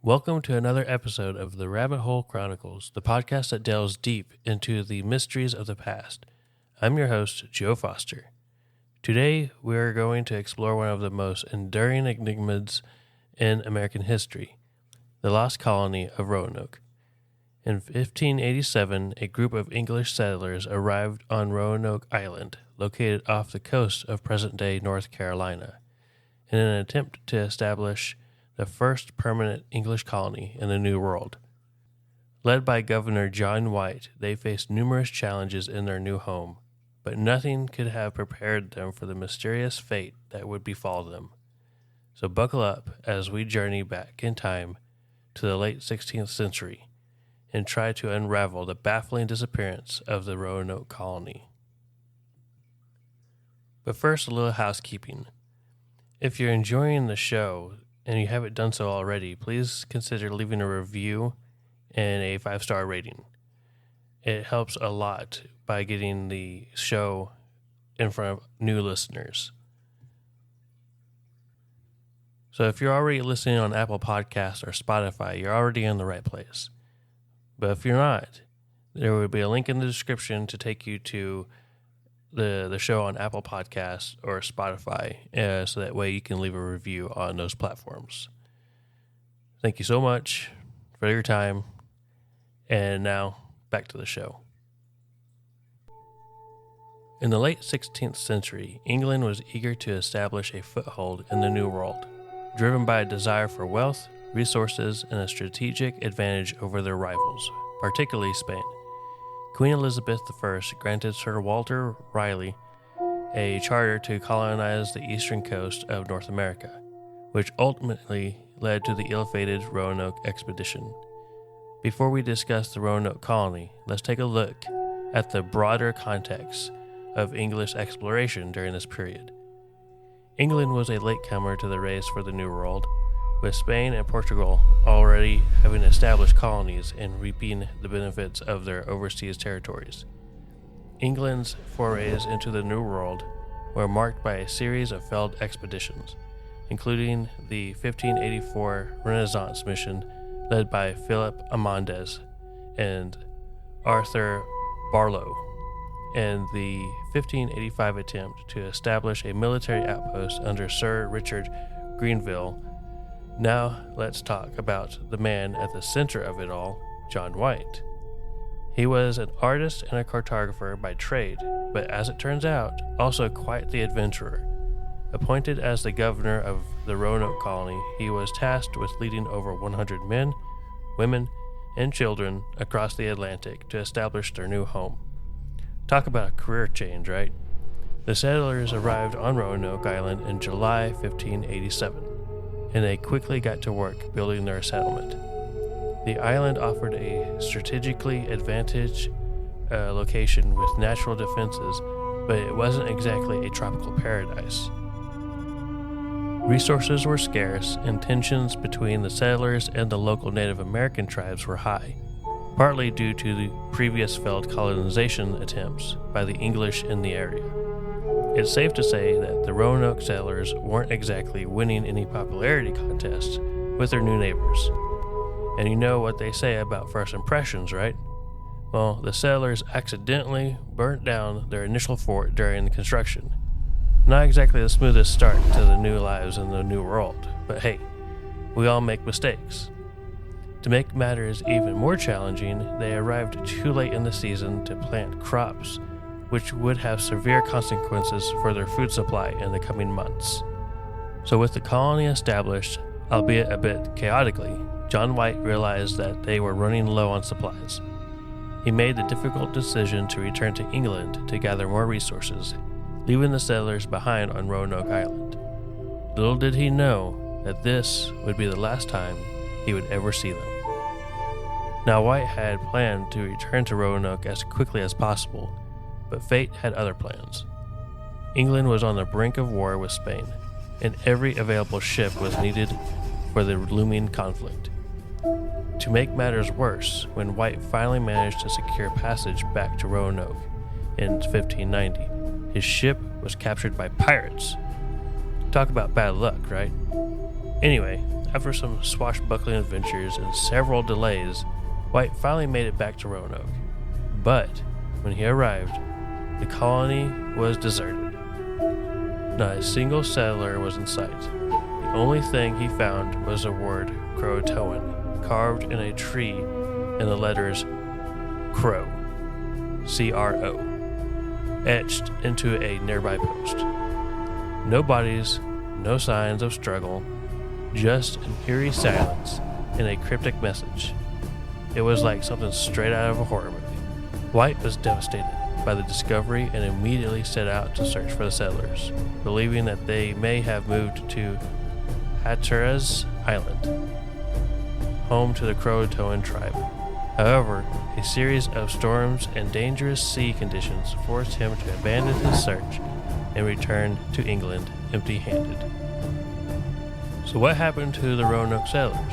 Welcome to another episode of the Rabbit Hole Chronicles, the podcast that delves deep into the mysteries of the past. I'm your host, Joe Foster. Today, we are going to explore one of the most enduring enigmas in American history, the Lost Colony of Roanoke. In 1587, a group of English settlers arrived on Roanoke Island, located off the coast of present-day North Carolina, in an attempt to establish the first permanent English colony in the New World. Led by Governor John White, they faced numerous challenges in their new home, but nothing could have prepared them for the mysterious fate that would befall them. So buckle up as we journey back in time to the late 16th century and try to unravel the baffling disappearance of the Roanoke colony. But first, a little housekeeping. If you're enjoying the show, and you haven't done so already, please consider leaving a review and a 5-star rating. It helps a lot by getting the show in front of new listeners. So if you're already listening on Apple Podcasts or Spotify, you're already in the right place. But if you're not, there will be a link in the description to take you to the show on Apple Podcasts or Spotify, so that way you can leave a review on those platforms. Thank you so much for your time, and now back to the show. In the late 16th century, England was eager to establish a foothold in the New World, driven by a desire for wealth, resources, and a strategic advantage over their rivals, particularly Spain. Queen Elizabeth I granted Sir Walter Raleigh a charter to colonize the eastern coast of North America, which ultimately led to the ill-fated Roanoke expedition. Before we discuss the Roanoke colony, let's take a look at the broader context of English exploration during this period. England was a latecomer to the race for the New World, with Spain and Portugal already having established colonies and reaping the benefits of their overseas territories. England's forays into the New World were marked by a series of failed expeditions, including the 1584 Renaissance mission led by Philip Amandes and Arthur Barlow, and the 1585 attempt to establish a military outpost under Sir Richard Grenville. Now let's talk about the man at the center of it all, John White. He was an artist and a cartographer by trade, but as it turns out, also quite the adventurer. Appointed as the governor of the Roanoke colony, he was tasked with leading over 100 men, women, and children across the Atlantic to establish their new home. Talk about a career change, right? The settlers arrived on Roanoke Island in July 1587. And they quickly got to work building their settlement. The island offered a strategically advantaged location with natural defenses, but it wasn't exactly a tropical paradise. Resources were scarce, and tensions between the settlers and the local Native American tribes were high, partly due to the previous failed colonization attempts by the English in the area. It's safe to say that the Roanoke settlers weren't exactly winning any popularity contests with their new neighbors. And you know what they say about first impressions, right? Well, the settlers accidentally burnt down their initial fort during the construction. Not exactly the smoothest start to the new lives in the New World, but hey, we all make mistakes. To make matters even more challenging, they arrived too late in the season to plant crops, which would have severe consequences for their food supply in the coming months. So with the colony established, albeit a bit chaotically, John White realized that they were running low on supplies. He made the difficult decision to return to England to gather more resources, leaving the settlers behind on Roanoke Island. Little did he know that this would be the last time he would ever see them. Now White had planned to return to Roanoke as quickly as possible, but fate had other plans. England was on the brink of war with Spain, and every available ship was needed for the looming conflict. To make matters worse, when White finally managed to secure passage back to Roanoke in 1590, his ship was captured by pirates. Talk about bad luck, right? Anyway, after some swashbuckling adventures and several delays, White finally made it back to Roanoke. But when he arrived, the colony was deserted. Not a single settler was in sight. The only thing he found was the word Croatoan, carved in a tree in the letters Crow, C-R-O, etched into a nearby post. No bodies, no signs of struggle, just an eerie silence and a cryptic message. It was like something straight out of a horror movie. White was devastated by the discovery and immediately set out to search for the settlers, believing that they may have moved to Hatteras Island, home to the Croatoan tribe. However, a series of storms and dangerous sea conditions forced him to abandon his search and return to England empty-handed. So what happened to the Roanoke settlers?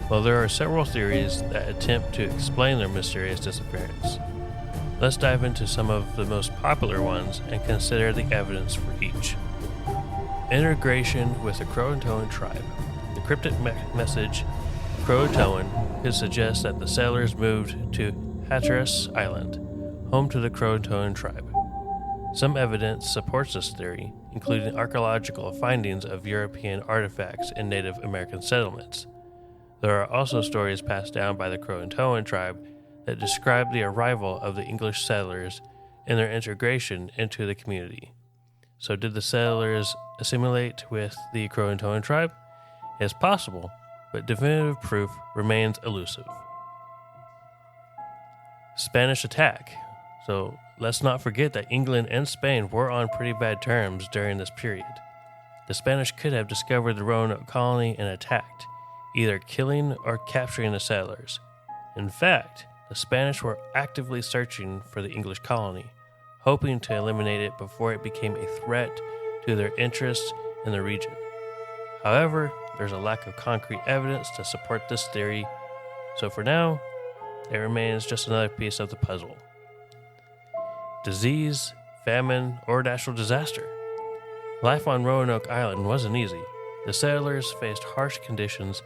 Well, there are several theories that attempt to explain their mysterious disappearance. Let's dive into some of the most popular ones and consider the evidence for each. Integration with the Croatoan tribe. The cryptic message Croatoan could suggest that the settlers moved to Hatteras Island, home to the Croatoan tribe. Some evidence supports this theory, including archaeological findings of European artifacts in Native American settlements. There are also stories passed down by the Croatoan tribe that describe the arrival of the English settlers and their integration into the community. So did the settlers assimilate with the Croatoan tribe? It's possible, but definitive proof remains elusive. Spanish attack. So let's not forget that England and Spain were on pretty bad terms during this period. The Spanish could have discovered the Roanoke colony and attacked, either killing or capturing the settlers. In fact, the Spanish were actively searching for the English colony, hoping to eliminate it before it became a threat to their interests in the region. However, there's a lack of concrete evidence to support this theory, so for now, it remains just another piece of the puzzle. Disease, famine, or natural disaster. Life on Roanoke Island wasn't easy. The settlers faced harsh conditions,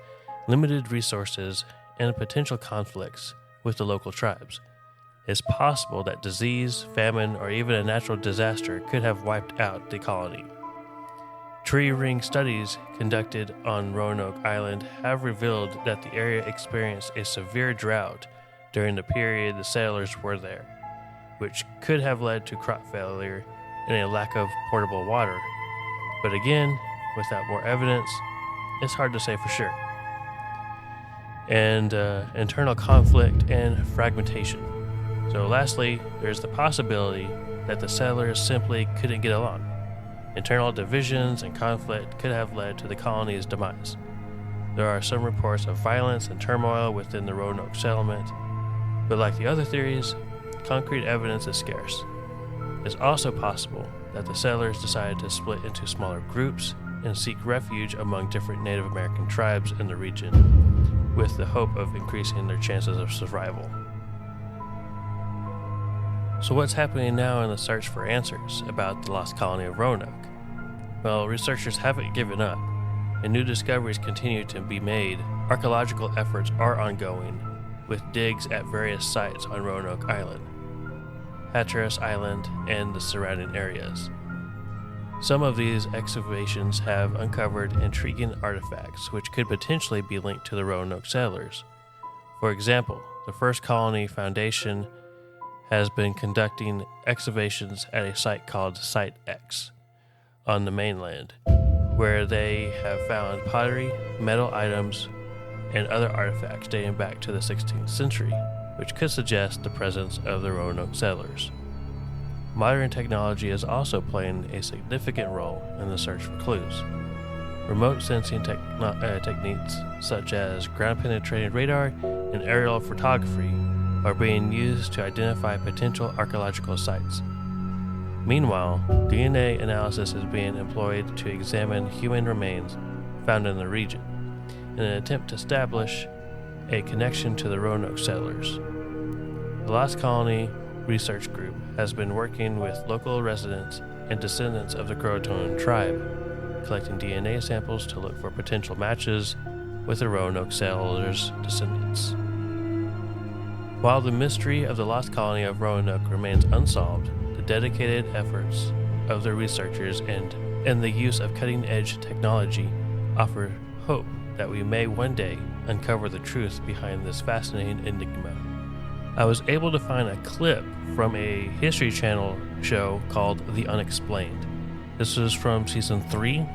limited resources, and potential conflicts with the local tribes. It's possible that disease, famine, or even a natural disaster could have wiped out the colony. Tree ring studies conducted on Roanoke Island have revealed that the area experienced a severe drought during the period the settlers were there, which could have led to crop failure and a lack of portable water. But again, without more evidence, it's hard to say for sure. And internal conflict and fragmentation. So lastly, there's the possibility that the settlers simply couldn't get along. Internal divisions and conflict could have led to the colony's demise. There are some reports of violence and turmoil within the Roanoke settlement, but like the other theories, concrete evidence is scarce. It's also possible that the settlers decided to split into smaller groups and seek refuge among different Native American tribes in the region, with the hope of increasing their chances of survival. So what's happening now in the search for answers about the Lost Colony of Roanoke? Well, researchers haven't given up, and new discoveries continue to be made. Archaeological efforts are ongoing, with digs at various sites on Roanoke Island, Hatteras Island, and the surrounding areas. Some of these excavations have uncovered intriguing artifacts which could potentially be linked to the Roanoke settlers. For example, the First Colony Foundation has been conducting excavations at a site called Site X on the mainland, where they have found pottery, metal items, and other artifacts dating back to the 16th century, which could suggest the presence of the Roanoke settlers. Modern technology is also playing a significant role in the search for clues. Remote sensing techniques such as ground-penetrating radar and aerial photography are being used to identify potential archaeological sites. Meanwhile, DNA analysis is being employed to examine human remains found in the region in an attempt to establish a connection to the Roanoke settlers. The Lost Colony Research Group has been working with local residents and descendants of the Croatoan tribe, collecting DNA samples to look for potential matches with the Roanoke settlers' descendants. While the mystery of the Lost Colony of Roanoke remains unsolved, the dedicated efforts of the researchers and the use of cutting-edge technology offer hope that we may one day uncover the truth behind this fascinating enigma. I was able to find a clip from a History Channel show called The Unexplained. This was from season 3,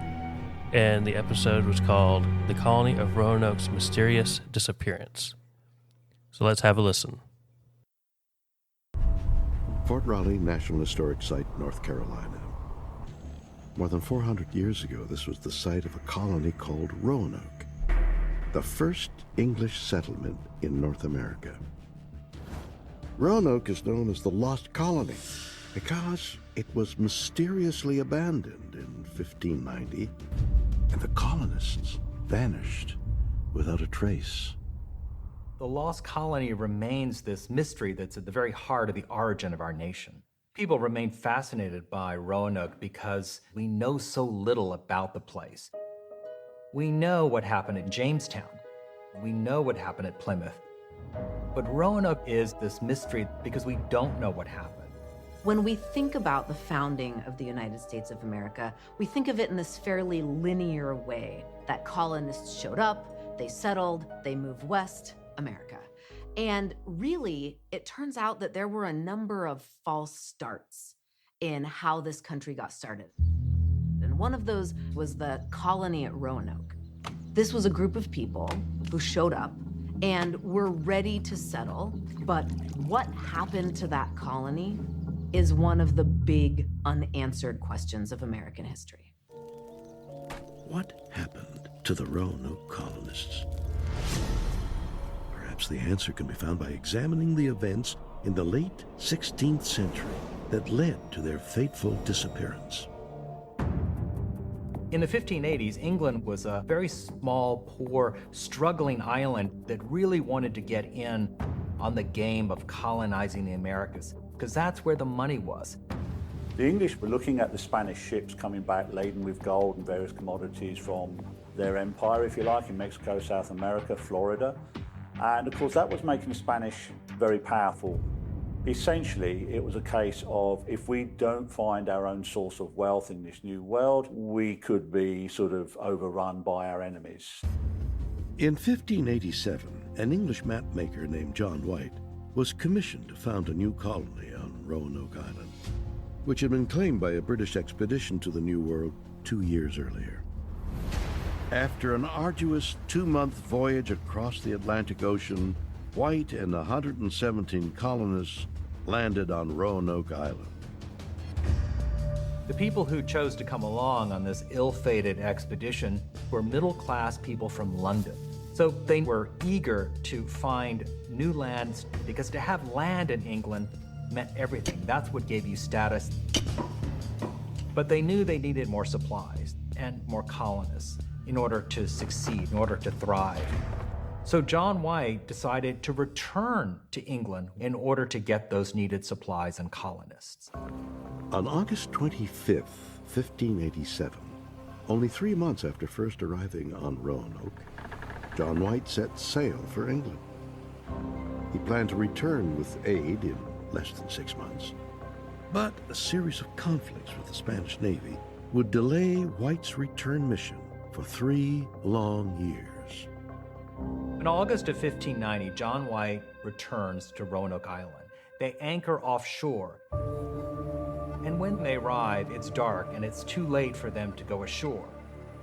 and the episode was called The Colony of Roanoke's Mysterious Disappearance. So let's have a listen. Fort Raleigh National Historic Site, North Carolina. More than 400 years ago, this was the site of a colony called Roanoke, the first English settlement in North America. Roanoke is known as the Lost Colony because it was mysteriously abandoned in 1590, and the colonists vanished without a trace. The Lost Colony remains this mystery that's at the very heart of the origin of our nation. People remain fascinated by Roanoke because we know so little about the place. We know what happened at Jamestown. We know what happened at Plymouth. But Roanoke is this mystery because we don't know what happened. When we think about the founding of the United States of America, we think of it in this fairly linear way, that colonists showed up, they settled, they moved west, America. And really, it turns out that there were a number of false starts in how this country got started. And one of those was the colony at Roanoke. This was a group of people who showed up and were ready to settle, but what happened to that colony is one of the big unanswered questions of American history. What happened to the Roanoke colonists? Perhaps the answer can be found by examining the events in the late 16th century that led to their fateful disappearance. In the 1580s, England was a very small, poor, struggling island that really wanted to get in on the game of colonizing the Americas, because that's where the money was. The English were looking at the Spanish ships coming back laden with gold and various commodities from their empire, if you like, in Mexico, South America, Florida. And of course, that was making the Spanish very powerful. Essentially, it was a case of if we don't find our own source of wealth in this new world, we could be sort of overrun by our enemies. In 1587, an English mapmaker named John White was commissioned to found a new colony on Roanoke Island, which had been claimed by a British expedition to the New World 2 years earlier. After an arduous 2-month voyage across the Atlantic Ocean, White and 117 colonists landed on Roanoke Island. The people who chose to come along on this ill-fated expedition were middle-class people from London. So they were eager to find new lands, because to have land in England meant everything. That's what gave you status. But they knew they needed more supplies and more colonists in order to succeed, in order to thrive. So John White decided to return to England in order to get those needed supplies and colonists. On August 25th, 1587, only 3 months after first arriving on Roanoke, John White set sail for England. He planned to return with aid in less than 6 months. But a series of conflicts with the Spanish Navy would delay White's return mission for 3 long years. In August of 1590, John White returns to Roanoke Island. They anchor offshore. And when they arrive, it's dark and it's too late for them to go ashore.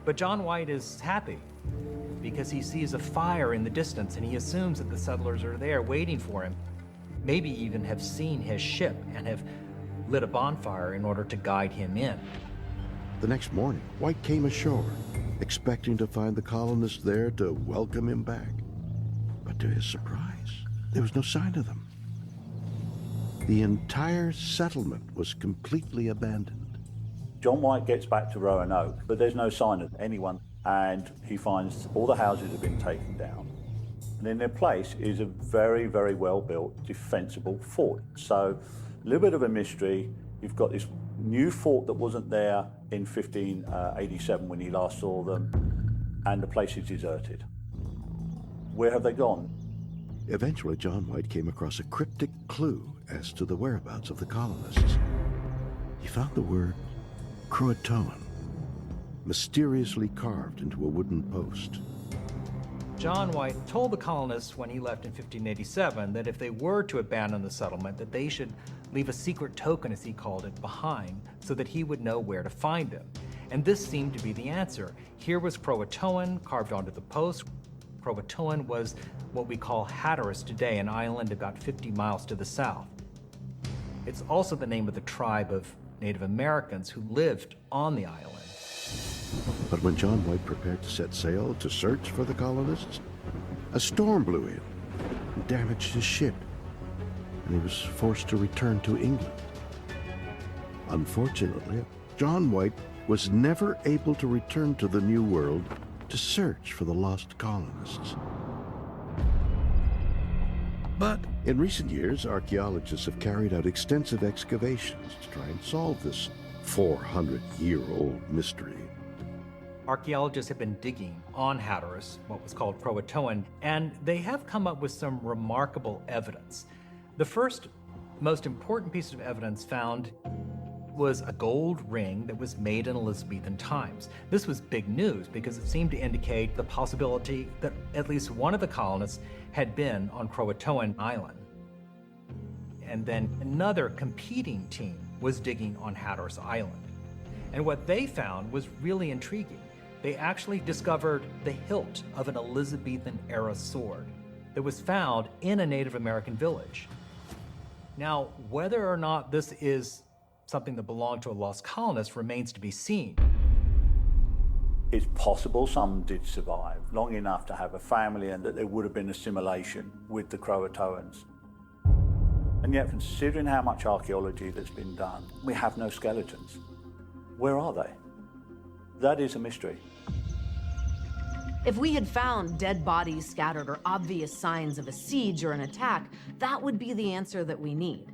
But John White is happy because he sees a fire in the distance and he assumes that the settlers are there waiting for him, maybe even have seen his ship and have lit a bonfire in order to guide him in. The next morning, White came ashore, expecting to find the colonists there to welcome him back. But to his surprise, there was no sign of them. The entire settlement was completely abandoned. John White gets back to Roanoke, but there's no sign of anyone, and he finds all the houses have been taken down. And in their place is a very, very well-built, defensible fort. So a little bit of a mystery. You've got this new fort that wasn't there in 1587 when he last saw them, and the place is deserted. Where have they gone? Eventually, John White came across a cryptic clue as to the whereabouts of the colonists. He found the word Croatoan, mysteriously carved into a wooden post. John White told the colonists when he left in 1587 that if they were to abandon the settlement, that they should leave a secret token, as he called it, behind, so that he would know where to find them. And this seemed to be the answer. Here was Croatoan carved onto the post. Croatoan was what we call Hatteras today, an island about 50 miles to the south. It's also the name of the tribe of Native Americans who lived on the island. But when John White prepared to set sail to search for the colonists, a storm blew in and damaged his ship, and he was forced to return to England. Unfortunately, John White was never able to return to the New World to search for the lost colonists. But in recent years, archaeologists have carried out extensive excavations to try and solve this 400-year-old mystery. Archaeologists have been digging on Hatteras, what was called Croatoan, and they have come up with some remarkable evidence. The first most important piece of evidence found was a gold ring that was made in Elizabethan times. This was big news because it seemed to indicate the possibility that at least one of the colonists had been on Croatoan Island. And then another competing team was digging on Hatteras Island. And what they found was really intriguing. They actually discovered the hilt of an Elizabethan-era sword that was found in a Native American village. Now, whether or not this is something that belonged to a lost colonist remains to be seen. It's possible some did survive long enough to have a family and that there would have been assimilation with the Croatoans. And yet, considering how much archaeology that's been done, we have no skeletons. Where are they? That is a mystery. If we had found dead bodies scattered or obvious signs of a siege or an attack, that would be the answer that we need.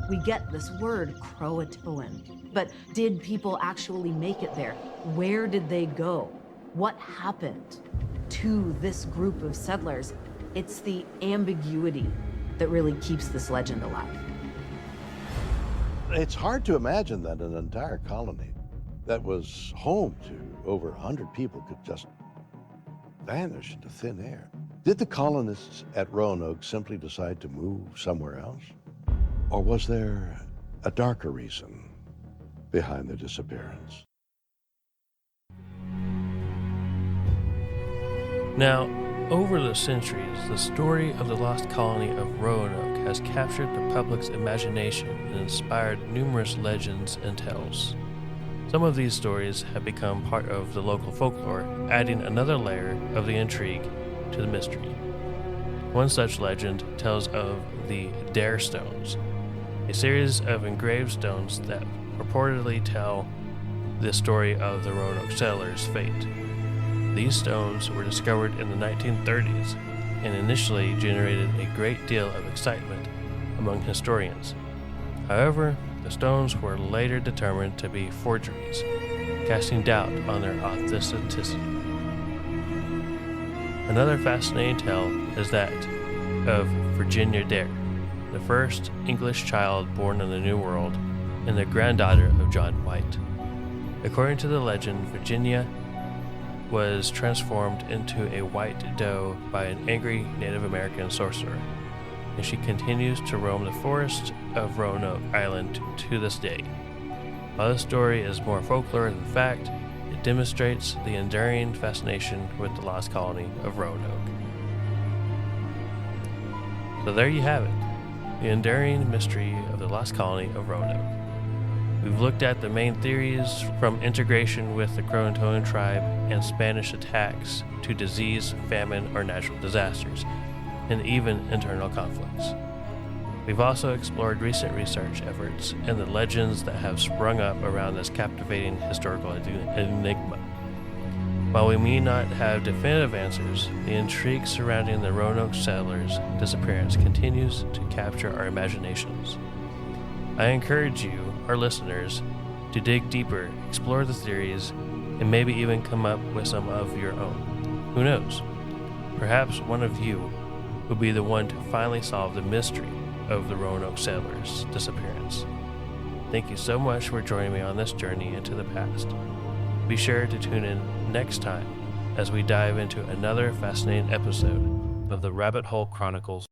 We get this word, Croatoan. But did people actually make it there? Where did they go? What happened to this group of settlers? It's the ambiguity that really keeps this legend alive. It's hard to imagine that an entire colony that was home to over 100 people could just vanish into thin air. Did the colonists at Roanoke simply decide to move somewhere else? Or was there a darker reason behind their disappearance? Now, over the centuries, the story of the lost colony of Roanoke has captured the public's imagination and inspired numerous legends and tales. Some of these stories have become part of the local folklore, adding another layer of the intrigue to the mystery. One such legend tells of the Dare Stones, a series of engraved stones that purportedly tell the story of the Roanoke settlers' fate. These stones were discovered in the 1930s and initially generated a great deal of excitement among historians. However, the stones were later determined to be forgeries, casting doubt on their authenticity. Another fascinating tale is that of Virginia Dare, the first English child born in the New World and the granddaughter of John White. According to the legend, Virginia was transformed into a white doe by an angry Native American sorcerer, and she continues to roam the forests of Roanoke Island to this day. While this story is more folklore than fact, it demonstrates the enduring fascination with the lost colony of Roanoke. So there you have it, the enduring mystery of the lost colony of Roanoke. We've looked at the main theories from integration with the Croatoan tribe and Spanish attacks to disease, famine, or natural disasters, and even internal conflicts. We've also explored recent research efforts and the legends that have sprung up around this captivating historical enigma. While we may not have definitive answers, the intrigue surrounding the Roanoke settlers' disappearance continues to capture our imaginations. I encourage you, our listeners, to dig deeper, explore the theories, and maybe even come up with some of your own. Who knows? Perhaps one of you will be the one to finally solve the mystery of the Roanoke settlers' disappearance. Thank you so much for joining me on this journey into the past. Be sure to tune in next time as we dive into another fascinating episode of the Rabbit Hole Chronicles